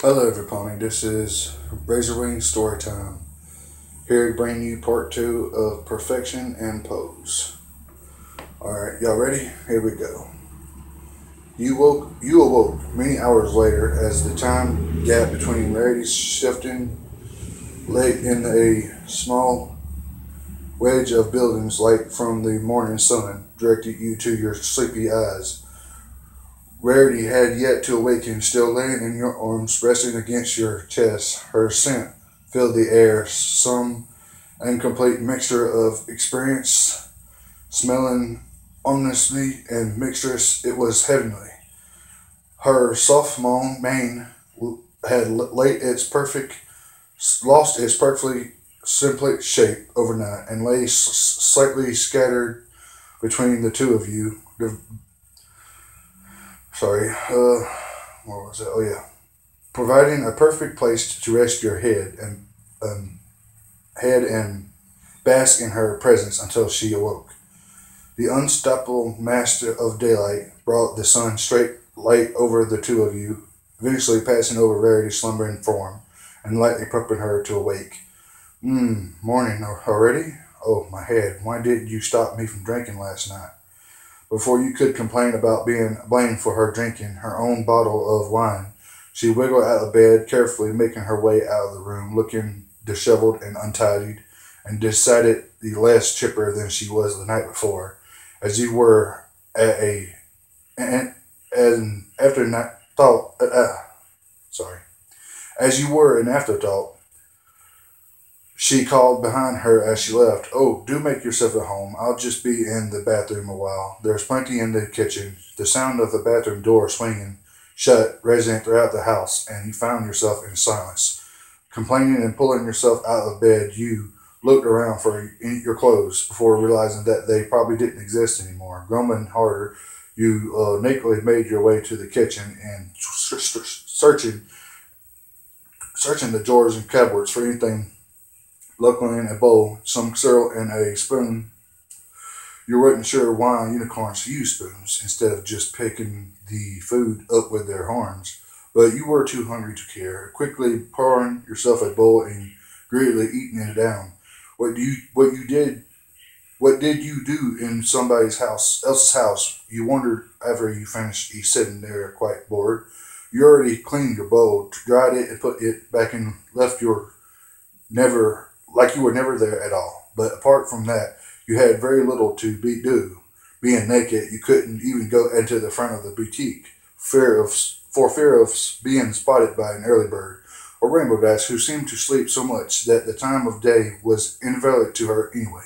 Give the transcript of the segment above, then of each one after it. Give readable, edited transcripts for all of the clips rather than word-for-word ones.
Hello, everybody. This is Razorwing Storytime. Here to bring you part two of Perfection and Pose. Alright, y'all ready? Here we go. You awoke many hours later as the time gap between Rarity's shifting late in a small wedge of buildings light from the morning sun directed you to your sleepy eyes. Rarity had yet to awaken, still laying in your arms, resting against your chest. Her scent filled the air, some incomplete mixture of experience, smelling ominously and mixturous. It was heavenly. Her soft mane had lost its perfectly simple shape overnight, and lay slightly scattered between the two of you. Sorry, what was it? Oh yeah, providing a perfect place to rest your um, head and bask in her presence until she awoke. The unstoppable master of daylight brought the sun straight light over the two of you, eventually passing over Rarity's slumbering form and lightly prepping her to awake. Morning already? Oh, my head. Why didn't you stop me from drinking last night? Before you could complain about being blamed for her drinking her own bottle of wine, she wiggled out of bed, carefully making her way out of the room, looking disheveled and untidied, and decidedly less chipper than she was the night before, as you were at a an afterthought. Sorry, as you were an afterthought. She called behind her as she left. Oh, do make yourself at home. I'll just be in the bathroom a while. There's plenty in the kitchen. The sound of the bathroom door swinging shut resonated throughout the house, and you found yourself in silence. Complaining and pulling yourself out of bed, you looked around for your clothes before realizing that they probably didn't exist anymore. Grumbling harder, you nakedly made your way to the kitchen and searching the drawers and cupboards for anything. Luckily, in a bowl, some cereal, and a spoon. You weren't sure why unicorns use spoons instead of just picking the food up with their horns, but you were too hungry to care. Quickly pouring yourself a bowl and greedily eating it down. What did you do in else's house? You wondered after you finished sitting there quite bored. You already cleaned your bowl, dried it, and put it back in. Left your never like you were never there at all. But apart from that, you had very little to do. Being naked, you couldn't even go into the front of the boutique, for fear of being spotted by an early bird or rainbow dash who seemed to sleep so much that the time of day was invalid to her anyway.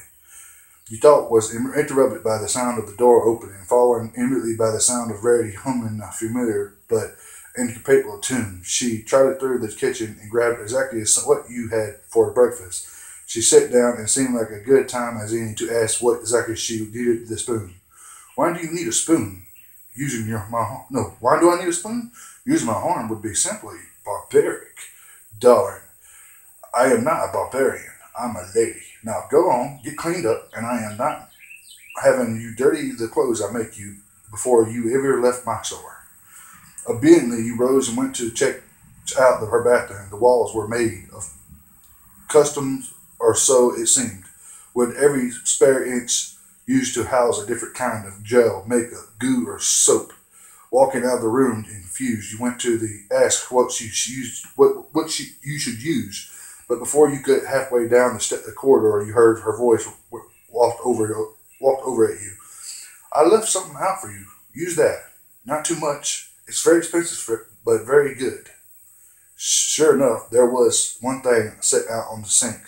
Your thought was interrupted by the sound of the door opening, followed immediately by the sound of Rarity humming a familiar but incapable tune. She trotted through the kitchen and grabbed exactly what you had for breakfast. She sat down and seemed like a good time as any to ask what exactly she needed the spoon. Why do you need a spoon? Why do I need a spoon? Using my arm would be simply barbaric. Darling, I am not a barbarian. I'm a lady. Now go on, get cleaned up, and I am not having you dirty the clothes I make you before you ever left my store. Obediently, you rose and went to check out her bathroom. The walls were made of custom, or so it seemed, with every spare inch used to house a different kind of gel, makeup, goo, or soap. Walking out of the room confused, you went to the ask you should use, but before you got halfway down the corridor, you heard her voice walked over at you. I left something out for you. Use that. Not too much. It's very expensive, but very good. Sure enough, there was one thing set out on the sink,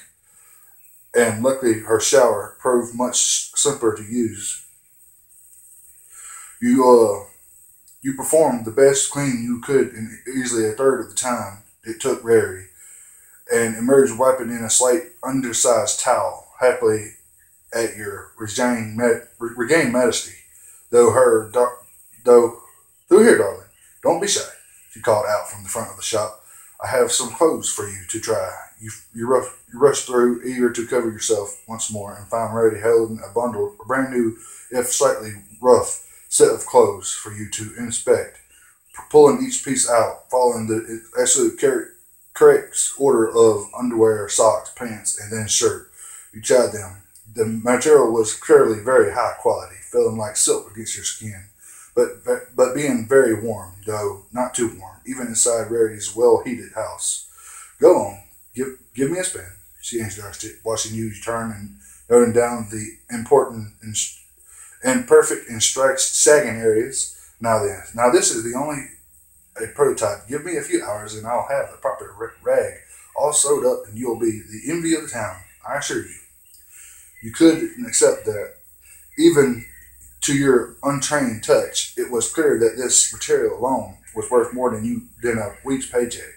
and luckily her shower proved much simpler to use. You you performed the best cleaning you could in easily a third of the time it took Rarity, and emerged wiping in a slight undersized towel, happily at your regained modesty. Though her, though, through here, darling, don't be shy. She called out from the front of the shop. I have some clothes for you to try. You rushed through, eager to cover yourself once more, and found Rarity holding a brand new, if slightly rough, set of clothes for you to inspect. pulling each piece out, following the absolute correct order of underwear, socks, pants, and then shirt. You tried them. The material was clearly very high quality, feeling like silk against your skin, but being very warm, though not too warm, even inside Rarity's well-heated house. Go on, give me a spin, she instructed, watching you turn and noting down the important and perfect and sagging areas. Now then, now this is the only a prototype. Give me a few hours and I'll have the proper rag all sewed up and you'll be the envy of the town, I assure you. You could accept that. Even to your untrained touch, it was clear that this material alone was worth more than a week's paycheck.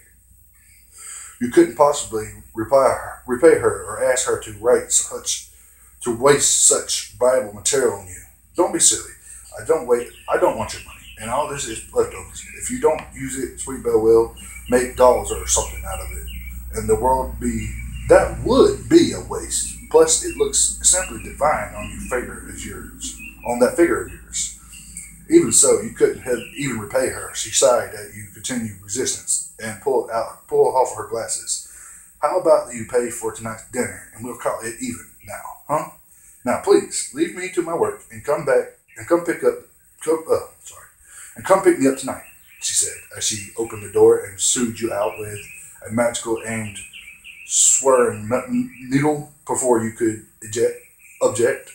You couldn't possibly repay her or ask her to waste such valuable material on you. Don't be silly. I don't want your money, and all this is leftovers. If you don't use it, Sweet Belle will make dolls or something out of it, and the world that would be a waste. Plus, it looks simply divine on that figure of yours. Even so, you couldn't have even repay her. She sighed at you continued resistance and pulled off her glasses. How about you pay for tonight's dinner and we'll call it even now, huh? Now, please leave me to my work and come pick me up tonight, she said as she opened the door and soothed you out with a magical aimed swearing needle before you could object.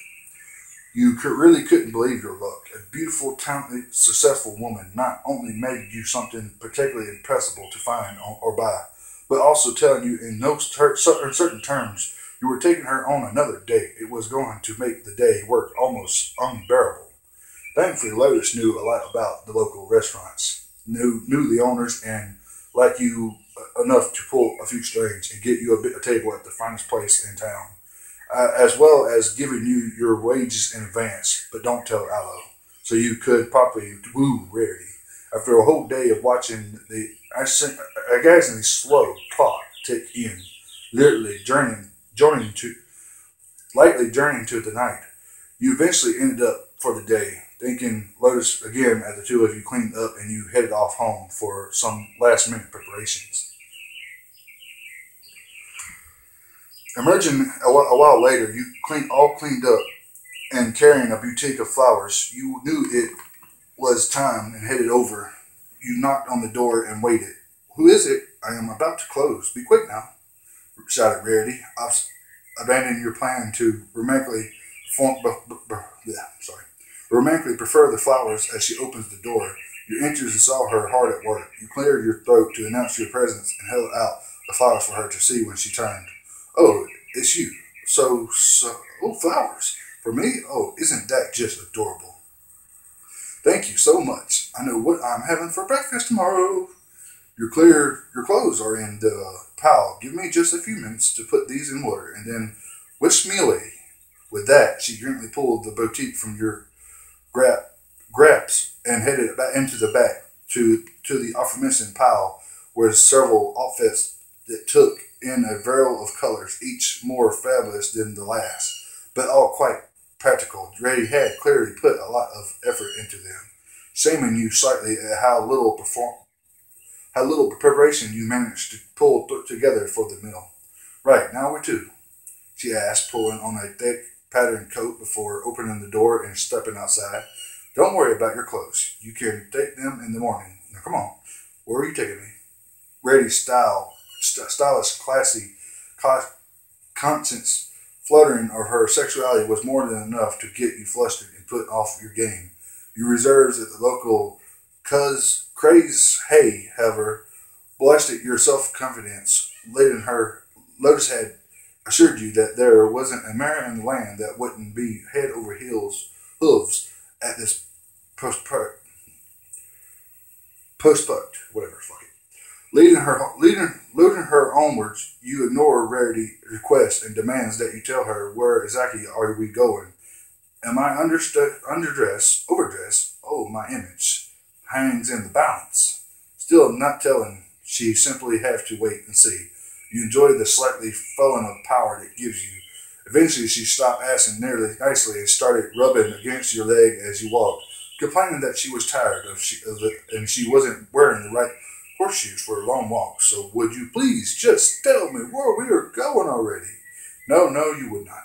You really couldn't believe your luck. A beautiful, talented, successful woman not only made you something particularly impressible to find or buy, but also telling you in no certain terms you were taking her on another date. It was going to make the day work almost unbearable. Thankfully, Lotus knew a lot about the local restaurants, knew the owners, and like you enough to pull a few strings and get you a table at the finest place in town, as well as giving you your wages in advance. But don't tell Aloe, so you could properly woo Rarity. After a whole day of watching the amazingly slow clock tick in, literally lightly journeying to the night, you eventually ended up for the day, thanking Lotus again as the two of you cleaned up and you headed off home for some last-minute preparations. Emerging a while later, you all cleaned up and carrying a bouquet of flowers. You knew it was time and headed over. You knocked on the door and waited. Who is it? I am about to close. Be quick now, shouted Rarity, abandoning your plan to romantically prefer the flowers as she opens the door. You entered and saw her hard at work. You cleared your throat to announce your presence and held out the flowers for her to see when she turned. Oh, it's you. Oh, flowers. For me? Oh, isn't that just adorable? Thank you so much. I know what I'm having for breakfast tomorrow. Your clothes are in the pile. Give me just a few minutes to put these in water and then whisk me away. With that, she gently pulled the boutique from your graps and headed back into the back to the aforementioned pile, where several outfits that took in a variety of colors, each more fabulous than the last, but all quite practical. Rarity had clearly put a lot of effort into them, shaming you slightly at how little preparation you managed to pull together for the meal. Right, now where to? She asked, pulling on a thick patterned coat before opening the door and stepping outside. Don't worry about your clothes. You can take them in the morning. Now come on. Where are you taking me? Rarity's stylish, classy, conscience fluttering of her sexuality was more than enough to get you flustered and put off your game. Your reserves at the local craze hay, however, blasted your self-confidence. Lotus had assured you that there wasn't a mare in the land that wouldn't be head over hooves at this postpuct, whatever, fuck it. Leading her onwards, you ignore Rarity's requests and demands that you tell her where exactly are we going. Am I overdressed? Oh, my image hangs in the balance. Still not telling, she simply have to wait and see. You enjoy the slightly feeling of power it gives you. Eventually, she stopped asking nearly nicely and started rubbing against your leg as you walked. complaining that she was tired and she wasn't wearing the right horseshoes for a long walk. So would you please just tell me where we are going already? No, no, you would not.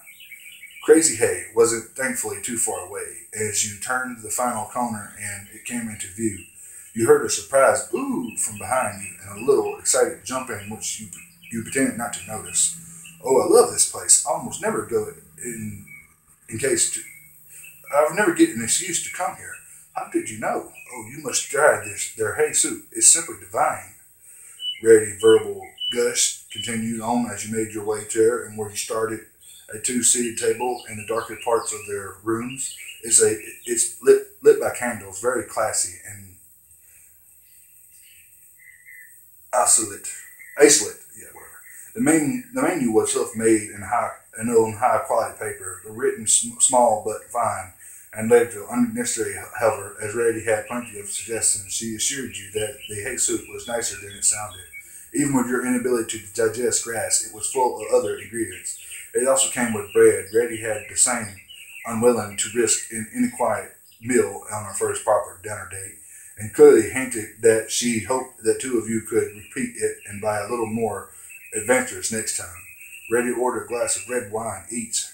Crazy Hay wasn't thankfully too far away. As you turned the final corner and it came into view, you heard a surprised ooh from behind you and a little excited jump in which you pretended not to notice. Oh, I love this place. I almost never go in case to, I've never get an excuse to come here. How did you know? Oh, you must try their hay soup. It's simply divine. Rarity verbal gush continued on as you made your way to her and where you started a two-seated table in the darker parts of their rooms. It's lit by candles, very classy and isolate. Yeah, whatever. The menu was self-made and on high quality paper, written small but fine, and legible, unnecessary. However, as Rarity had plenty of suggestions, she assured you that the hay soup was nicer than it sounded. Even with your inability to digest grass, it was full of other ingredients. It also came with bread. Rarity had the same, unwilling to risk an inquiet meal on her first proper dinner date, and clearly hinted that she hoped that two of you could repeat it and buy a little more adventurous next time. Rarity ordered a glass of red wine each,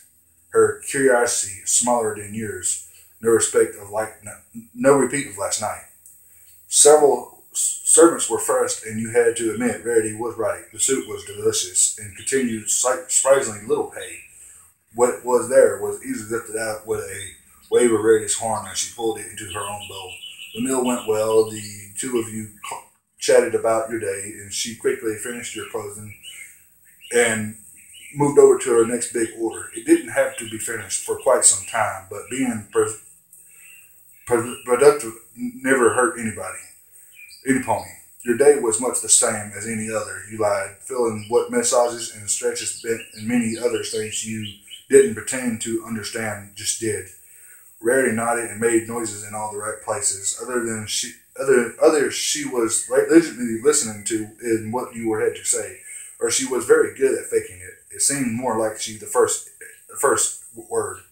her curiosity smaller than yours, no repeat of last night. Several servants were first, and you had to admit Rarity was right. The soup was delicious and continued surprisingly little hay. What was there was easily lifted out with a wave of Rarity's horn as she pulled it into her own bowl. The meal went well. The two of you chatted about your day, and she quickly finished your clothing and moved over to her next big order. It didn't have to be finished for quite some time, but being productive never hurt any pony. Your day was much the same as any other, you lied, filling what massages and stretches bent and many other things you didn't pretend to understand, just did. Rarity nodded and made noises in all the right places. Others she was legitimately listening to in what you had to say, or she was very good at faking it. It seemed more like the first word.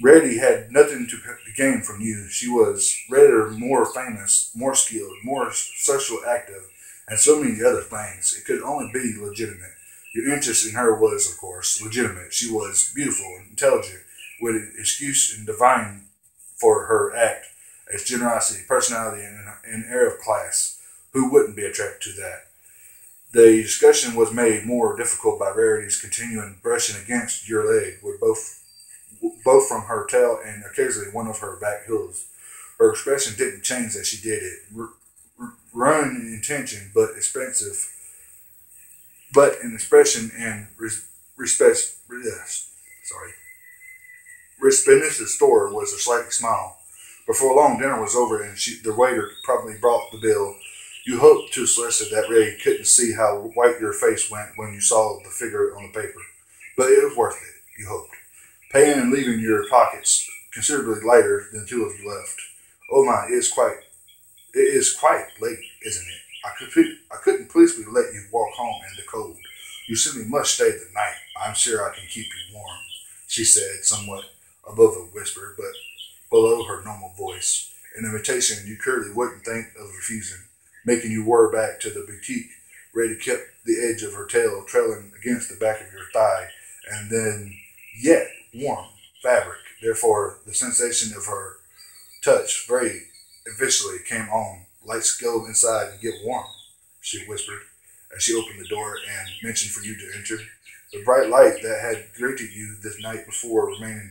Rarity had nothing to gain from you. She was rather more famous, more skilled, more social active, and so many other things. It could only be legitimate. Your interest in her was, of course, legitimate. She was beautiful and intelligent, with an excuse and divine for her act, as generosity, personality, and an air of class. Who wouldn't be attracted to that? The discussion was made more difficult by Rarity's continuing brushing against your leg, with both from her tail and occasionally one of her back heels. Her expression didn't change as she did it, run in intention, but in expression and respect. Respinus's store was a slight smile. Before long, dinner was over, and the waiter probably brought the bill. You hoped to Celeste that Ray couldn't see how white your face went when you saw the figure on the paper, but it was worth it, you hoped. Paying and leaving your pockets considerably lighter than two of you left. Oh my, it is quite late, isn't it? I couldn't possibly let you walk home in the cold. You simply must stay the night. I'm sure I can keep you warm, she said, somewhat above a whisper, but below her normal voice. An invitation you clearly wouldn't think of refusing, making you whir back to the boutique. Rarity kept the edge of her tail trailing against the back of your thigh, and then yet warm fabric. Therefore, the sensation of her touch very eventually came on. Lights go inside and get warm, she whispered, as she opened the door and mentioned for you to enter. The bright light that had greeted you the night before remaining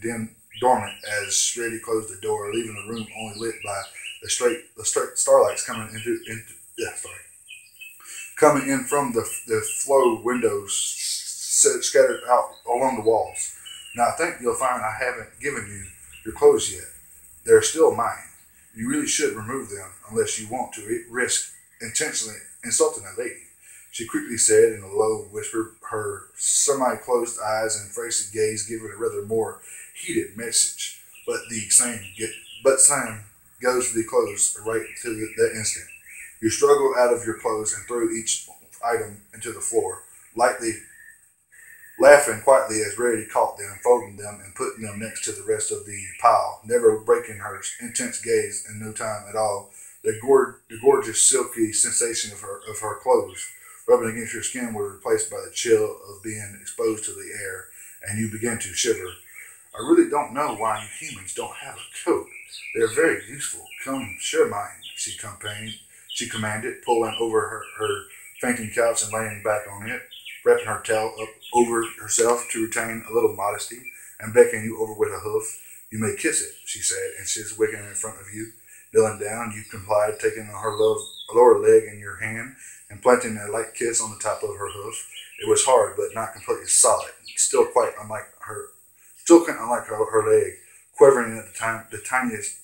dormant as Rarity closed the door, leaving the room only lit by the straight starlights coming coming in from the flow windows scattered out along the walls. Now I think you'll find I haven't given you your clothes yet. They're still mine. You really should remove them unless you want to risk intentionally insulting a lady, she quickly said in a low whisper, her semi-closed eyes and fixed gaze giving a rather more heated message. But Sam goes to the clothes right to that instant. You struggle out of your clothes and throw each item into the floor, lightly laughing quietly as Rarity caught them, folding them, and putting them next to the rest of the pile, never breaking her intense gaze in no time at all. The gorgeous, silky sensation of her clothes rubbing against your skin was replaced by the chill of being exposed to the air, and you began to shiver. I really don't know why you humans don't have a coat. They're very useful. Come, share mine, she commanded, pulling over her fainting couch and laying back on it, wrapping her towel up over herself to retain a little modesty, and beckoning you over with a hoof. You may kiss it, she said, and she's wiggling in front of you. Kneeling down, you complied, taking her lower leg in your hand and planting a light kiss on the top of her hoof. It was hard, but not completely solid. Still quite unlike her leg, quivering at the tiniest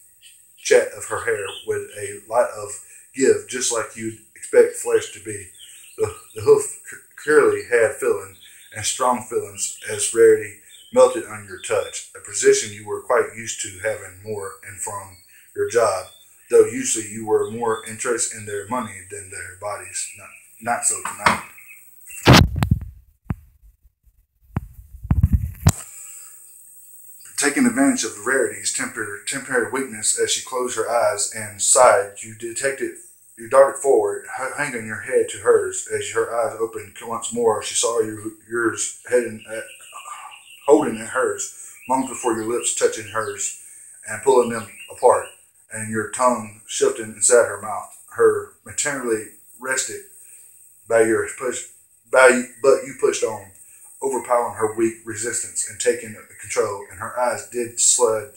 jet of her hair with a lot of give, just like you'd expect flesh to be. The hoof clearly had feeling, and strong feelings, as Rarity melted on your touch, a position you were quite used to having more and from your job, though usually you were more interested in their money than their bodies. Not so tonight. Taking advantage of Rarity's temporary weakness as she closed her eyes and sighed, you darted forward, hanging your head to hers. As her eyes opened once more, she saw yours holding at hers, moments before your lips touching hers and pulling them apart, and your tongue shifting inside her mouth. Her maternally rested but you pushed on, overpowering her weak resistance and taking control, and her eyes slid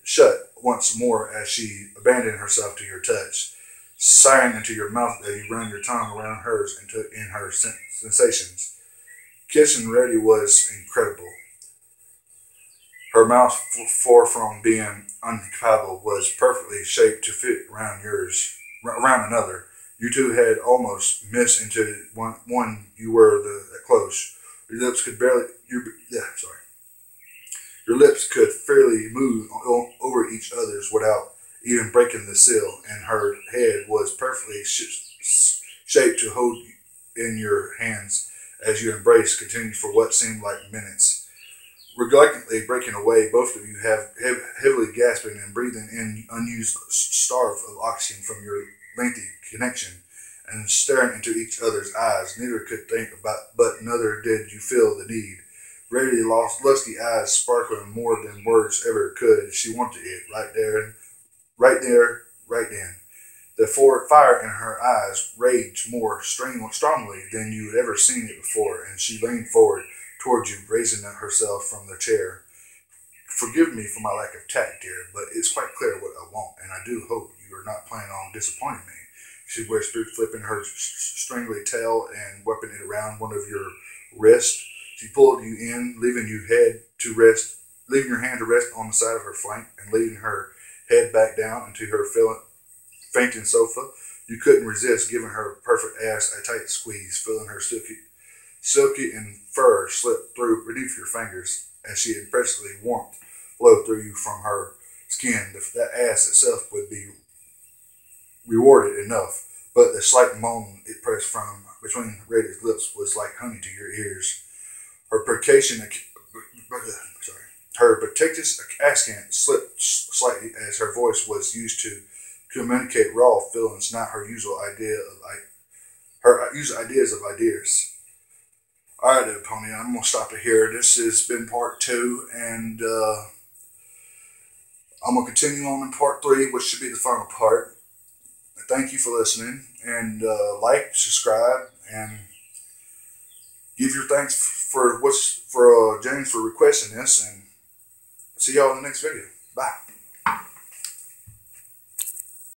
shut once more as she abandoned herself to your touch, sighing into your mouth as you ran your tongue around hers and took in her sensations. Kissing Rarity was incredible. Her mouth, far from being uncompatible, was perfectly shaped to fit around another. You two had almost missed into one. You were that close. Your lips could Your lips could fairly move over each other's without even breaking the seal, and her head was perfectly shaped to hold in your hands as you embraced, continued for what seemed like minutes. Reluctantly breaking away, both of you have heavily gasping and breathing in unused starve of oxygen from your lengthy connection, and staring into each other's eyes. Neither could think about, but neither did you feel the need. Rarity lost lusty eyes sparkling more than words ever could. She wanted it right there, right then. The fire in her eyes raged more strongly than you had ever seen it before, and she leaned forward towards you, raising herself from the chair. Forgive me for my lack of tact, dear, but it's quite clear what I want, and I do hope you are not planning on disappointing me, she whispered, flipping her stringly tail and whipping it around one of your wrists. She pulled you in, leaving your hand to rest on the side of her flank, and leading her head back down into her fainting sofa. You couldn't resist giving her perfect ass a tight squeeze, feeling her silky and fur slip through beneath your fingers as she impressively warmth flowed through you from her skin. That ass itself would be rewarded enough, but the slight moan it pressed from between Radia's lips was like honey to your ears. Her protective accent slipped slightly as her voice was used to communicate raw feelings, not her usual ideas of ideas. All right, there, Pony. I'm gonna stop it here. This has been part 2, and I'm gonna continue on in part 3, which should be the final part. Thank you for listening, and like, subscribe, and give your thanks for James for requesting this, and see y'all in the next video. Bye.